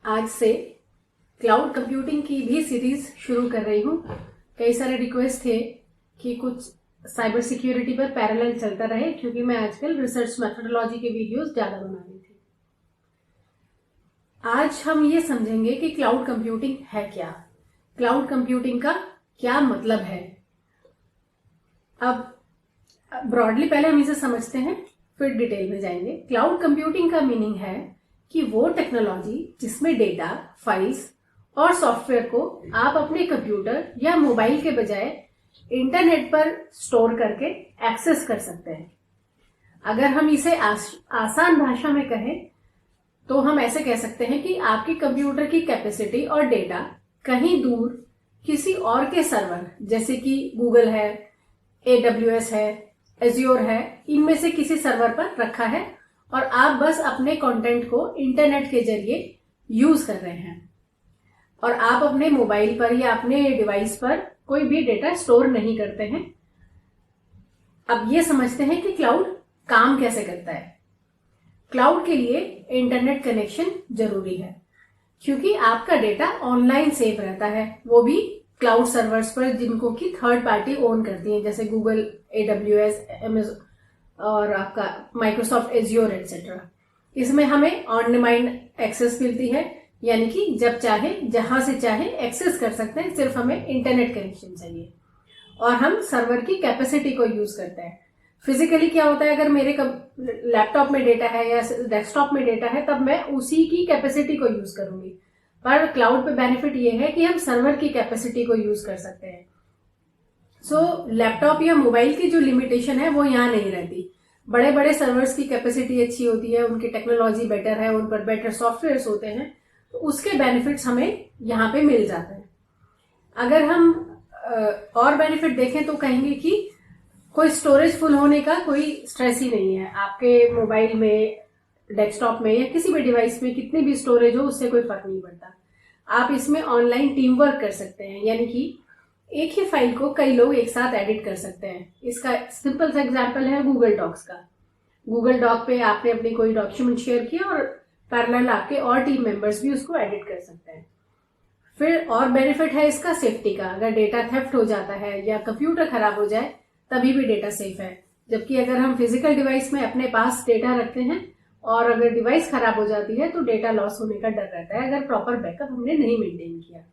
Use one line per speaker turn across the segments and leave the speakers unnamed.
आज से cloud computing की भी सीरीज शुरू कर रही हूँ। कई सारे रिक्वेस्ट थे कि कुछ साइबर सिक्योरिटी पर पैरेलल चलता रहे, क्योंकि मैं आजकल रिसर्च मेथोडोलॉजी के वीडियोस ज्यादा बना रही थी। आज हम ये समझेंगे कि क्लाउड कंप्यूटिंग है क्या, क्लाउड कंप्यूटिंग का क्या मतलब है। अब ब्रॉडली पहले हम इसे समझते हैं, फिर डिटेल में जाएंगे। क्लाउड कंप्यूटिंग का मीनिंग है कि वो टेक्नोलॉजी जिसमें डेटा, फाइल्स और सॉफ्टवेयर को आप अपने कंप्यूटर या मोबाइल के बजाय इंटरनेट पर स्टोर करके एक्सेस कर सकते हैं। अगर हम इसे आसान भाषा में कहें तो हम ऐसे कह सकते हैं कि आपके कंप्यूटर की कैपेसिटी और डेटा कहीं दूर किसी और के सर्वर, जैसे कि गूगल है, AWS है, एज्योर है, इनमें से किसी सर्वर पर रखा है और आप बस अपने कंटेंट को इंटरनेट के जरिए यूज कर रहे हैं और आप अपने मोबाइल पर या अपने डिवाइस पर कोई भी डेटा स्टोर नहीं करते हैं। अब ये समझते हैं कि क्लाउड काम कैसे करता है। क्लाउड के लिए इंटरनेट कनेक्शन जरूरी है, क्योंकि आपका डेटा ऑनलाइन सेव रहता है, वो भी क्लाउड सर्वर्स पर जिनको की थर्ड पार्टी ओन करती है, जैसे गूगल, AWS, Amazon और आपका माइक्रोसॉफ्ट एज्योर एटसेट्रा। इसमें हमें ऑन डिमांड एक्सेस मिलती है, यानी कि जब चाहे जहां से चाहे एक्सेस कर सकते हैं, सिर्फ हमें इंटरनेट कनेक्शन चाहिए और हम सर्वर की कैपेसिटी को यूज करते हैं। फिजिकली क्या होता है, अगर मेरे लैपटॉप में डेटा है या डेस्कटॉप में डेटा है, तब मैं उसी की कैपेसिटी को यूज करूंगी। पर क्लाउड पे बेनिफिट ये है कि हम सर्वर की कैपेसिटी को यूज कर सकते हैं। लैपटॉप या मोबाइल की जो लिमिटेशन है वो यहाँ नहीं रहती। बड़े बड़े सर्वर्स की कैपेसिटी अच्छी होती है, उनकी टेक्नोलॉजी बेटर है, उन पर बेटर सॉफ्टवेयर होते हैं, तो उसके बेनिफिट्स हमें यहाँ पे मिल जाते हैं। अगर हम और बेनिफिट देखें तो कहेंगे कि कोई स्टोरेज फुल होने का कोई स्ट्रेस ही नहीं है। आपके मोबाइल में, डेस्कटॉप में या किसी भी डिवाइस में कितनी भी स्टोरेज हो, उससे कोई फर्क नहीं पड़ता। आप इसमें ऑनलाइन टीम वर्क कर सकते हैं, यानी कि एक ही फाइल को कई लोग एक साथ एडिट कर सकते हैं। इसका सिंपल सा एग्जांपल है गूगल डॉक्स का। गूगल डॉक पे आपने अपनी कोई डॉक्यूमेंट शेयर किया और पैरेलल आपके और टीम मेंबर्स भी उसको एडिट कर सकते हैं। फिर और बेनिफिट है इसका सेफ्टी का। अगर डेटा थेफ्ट हो जाता है या कंप्यूटर खराब हो जाए तभी भी डेटा सेफ है, जबकि अगर हम फिजिकल डिवाइस में अपने पास डेटा रखते हैं और अगर डिवाइस खराब हो जाती है तो डेटा लॉस होने का डर रहता है, अगर प्रॉपर बैकअप हमने नहीं मेंटेन किया।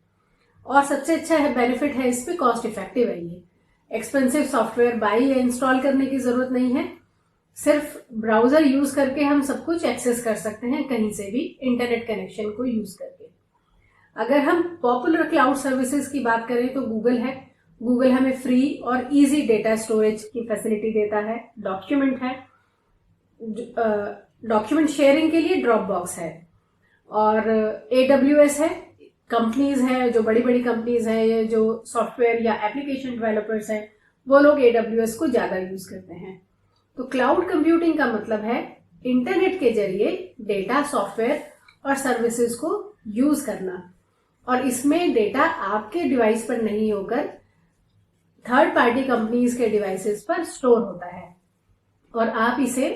और सबसे अच्छा है बेनिफिट है इस पे, कॉस्ट इफेक्टिव है ये। एक्सपेंसिव सॉफ्टवेयर बाई या इंस्टॉल करने की जरूरत नहीं है। सिर्फ ब्राउजर यूज करके हम सब कुछ एक्सेस कर सकते हैं, कहीं से भी इंटरनेट कनेक्शन को यूज करके। अगर हम पॉपुलर क्लाउड सर्विसेज की बात करें तो गूगल है। गूगल हमें फ्री और इजी डेटा स्टोरेज की फैसिलिटी देता है। डॉक्यूमेंट है, डॉक्यूमेंट शेयरिंग के लिए ड्रॉपबॉक्स है। और AWS है, कंपनीज है, जो बड़ी बड़ी कंपनीज है, जो सॉफ्टवेयर या एप्लीकेशन डेवलपर्स हैं, वो लोग AWS को ज्यादा यूज करते हैं। तो क्लाउड कंप्यूटिंग का मतलब है इंटरनेट के जरिए डेटा, सॉफ्टवेयर और सर्विसेज को यूज करना, और इसमें डेटा आपके डिवाइस पर नहीं होकर थर्ड पार्टी कंपनीज के डिवाइसेस पर स्टोर होता है और आप इसे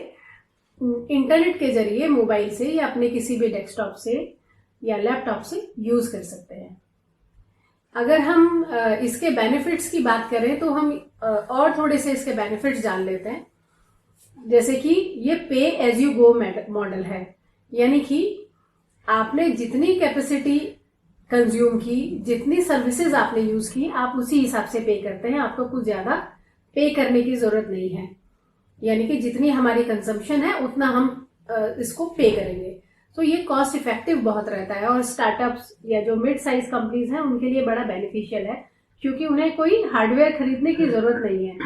इंटरनेट के जरिए मोबाइल से या अपने किसी भी डेस्कटॉप से या लैपटॉप से यूज कर सकते हैं। अगर हम इसके बेनिफिट्स की बात करें तो हम और थोड़े से इसके बेनिफिट्स जान लेते हैं। जैसे कि ये पे एज यू गो मॉडल है, यानी कि आपने जितनी कैपेसिटी कंज्यूम की, जितनी सर्विसेज आपने यूज की, आप उसी हिसाब से पे करते हैं। आपको कुछ ज्यादा पे करने की जरूरत नहीं है, यानी कि जितनी हमारी कंजम्पशन है उतना हम इसको पे करेंगे। तो ये कॉस्ट इफेक्टिव बहुत रहता है और स्टार्टअप्स या जो मिड साइज कंपनीज हैं उनके लिए बड़ा बेनिफिशियल है, क्योंकि उन्हें कोई हार्डवेयर खरीदने की जरूरत नहीं है।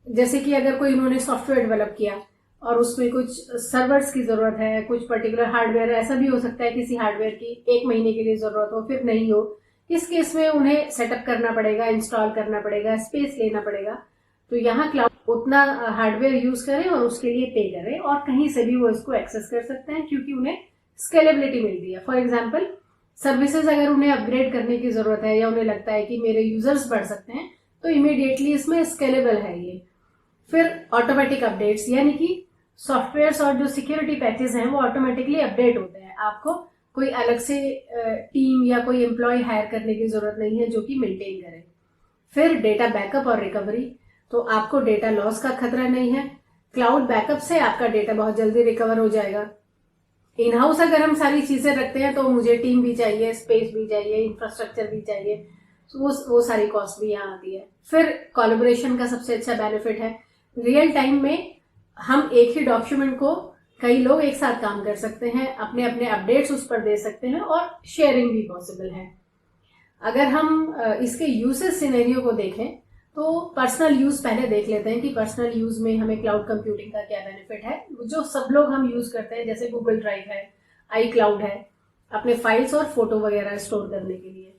जैसे कि अगर कोई उन्होंने सॉफ्टवेयर डेवलप किया और उसमें कुछ सर्वर्स की जरूरत है, कुछ पर्टिकुलर हार्डवेयर, ऐसा भी हो सकता है किसी हार्डवेयर की 1 महीने के लिए जरूरत हो, फिर नहीं हो, इस केस में उन्हें सेटअप करना पड़ेगा, इंस्टॉल करना पड़ेगा, स्पेस लेना पड़ेगा। तो यहाँ क्लाउड उतना हार्डवेयर यूज करें और उसके लिए पे करें और कहीं से भी वो इसको एक्सेस कर सकते हैं, क्योंकि उन्हें स्केलेबिलिटी मिलती है। फॉर एग्जाम्पल, सर्विसेज अगर उन्हें अपग्रेड करने की जरूरत है या उन्हें लगता है कि मेरे यूजर्स बढ़ सकते हैं, तो इमीडिएटली इसमें स्केलेबल है ये। फिर ऑटोमेटिक अपडेट्स, यानी कि सॉफ्टवेयर और जो सिक्योरिटी पैचेस हैं वो ऑटोमेटिकली अपडेट होते हैं। आपको कोई अलग से टीम या कोई एम्प्लॉय हायर करने की जरूरत नहीं है जो कि मेंटेन करे। फिर डेटा बैकअप और रिकवरी, तो आपको डेटा लॉस का खतरा नहीं है। क्लाउड बैकअप से आपका डेटा बहुत जल्दी रिकवर हो जाएगा। इन हाउस अगर हम सारी चीजें रखते हैं तो मुझे टीम भी चाहिए, स्पेस भी चाहिए, इंफ्रास्ट्रक्चर भी चाहिए, तो वो सारी कॉस्ट भी यहाँ आती है। फिर कोलैबोरेशन का सबसे अच्छा बेनिफिट है, रियल टाइम में हम एक ही डॉक्यूमेंट को कई लोग एक साथ काम कर सकते हैं, अपने अपने अपडेट्स उस पर दे सकते हैं और शेयरिंग भी पॉसिबल है। अगर हम इसके यूसेज सिनेरियो को देखें तो पर्सनल यूज पहले देख लेते हैं कि पर्सनल यूज में हमें क्लाउड कंप्यूटिंग का क्या बेनिफिट है, जो सब लोग हम यूज करते हैं, जैसे गूगल ड्राइव है, आई क्लाउड है, अपने फाइल्स और फोटो वगैरह स्टोर करने के लिए।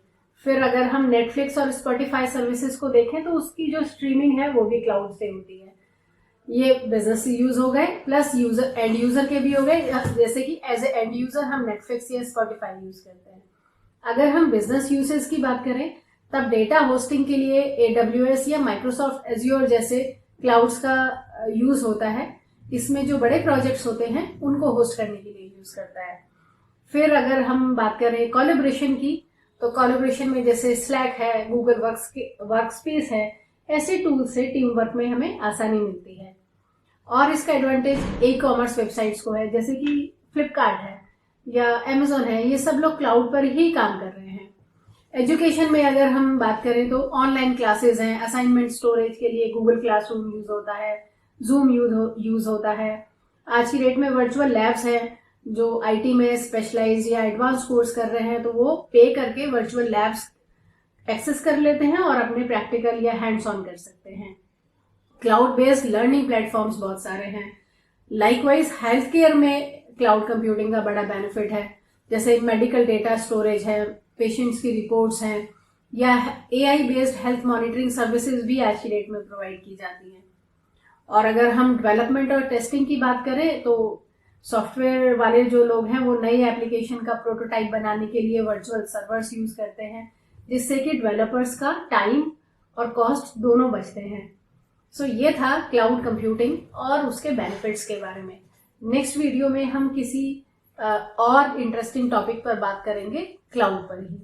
फिर अगर हम नेटफ्लिक्स और स्पॉटिफाई सर्विसेज को देखें तो उसकी जो स्ट्रीमिंग है वो भी क्लाउड से होती है। ये बिजनेस यूज हो गए, प्लस यूजर एंड यूजर के भी हो गए, जैसे कि एज ए एंड यूजर हम नेटफ्लिक्स या स्पॉटिफाई यूज करते हैं। अगर हम बिजनेस यूसेज की बात करें तब डेटा होस्टिंग के लिए AWS या माइक्रोसॉफ्ट एज्योर जैसे क्लाउड्स का यूज होता है। इसमें जो बड़े प्रोजेक्ट्स होते हैं उनको होस्ट करने के लिए यूज करता है। फिर अगर हम बात करें कोलैबोरेशन की, तो कोलैबोरेशन में जैसे स्लैक है, गूगल वर्कस्पेस है, ऐसे टूल से टीम वर्क में हमें आसानी मिलती है। और इसका एडवांटेज ई-कॉमर्स वेबसाइट्स को है, जैसे कि फ्लिपकार्ट है या अमेजोन है, ये सब लोग क्लाउड पर ही काम कर रहे हैं। एजुकेशन में अगर हम बात करें तो ऑनलाइन क्लासेस हैं, असाइनमेंट स्टोरेज के लिए गूगल क्लासरूम यूज होता है, जूम यूज होता है। आज की डेट में वर्चुअल लैब्स हैं, जो आईटी में स्पेशलाइज या एडवांस कोर्स कर रहे हैं तो वो पे करके वर्चुअल लैब्स एक्सेस कर लेते हैं और अपने प्रैक्टिकल या हैंड्स ऑन कर सकते हैं। क्लाउड बेस्ड लर्निंग प्लेटफॉर्म्स बहुत सारे हैं। लाइकवाइज हेल्थ केयर में क्लाउड कंप्यूटिंग का बड़ा बेनिफिट है, जैसे मेडिकल डेटा स्टोरेज है, पेशेंट्स की रिपोर्ट्स हैं, या AI based health monitoring services भी आज की डेट में प्रोवाइड की जाती हैं। और अगर हम डेवलपमेंट और टेस्टिंग की बात करें तो सॉफ्टवेयर वाले जो लोग हैं वो नई एप्लीकेशन का प्रोटोटाइप बनाने के लिए वर्चुअल सर्वर्स यूज करते हैं, जिससे कि डेवलपर्स का टाइम और कॉस्ट दोनों बचते हैं। सो ये था क्लाउड कंप्यूटिंग और उसके बेनिफिट्स के बारे में। नेक्स्ट वीडियो में हम किसी और इंटरेस्टिंग टॉपिक पर बात करेंगे क्लाउड पर ही।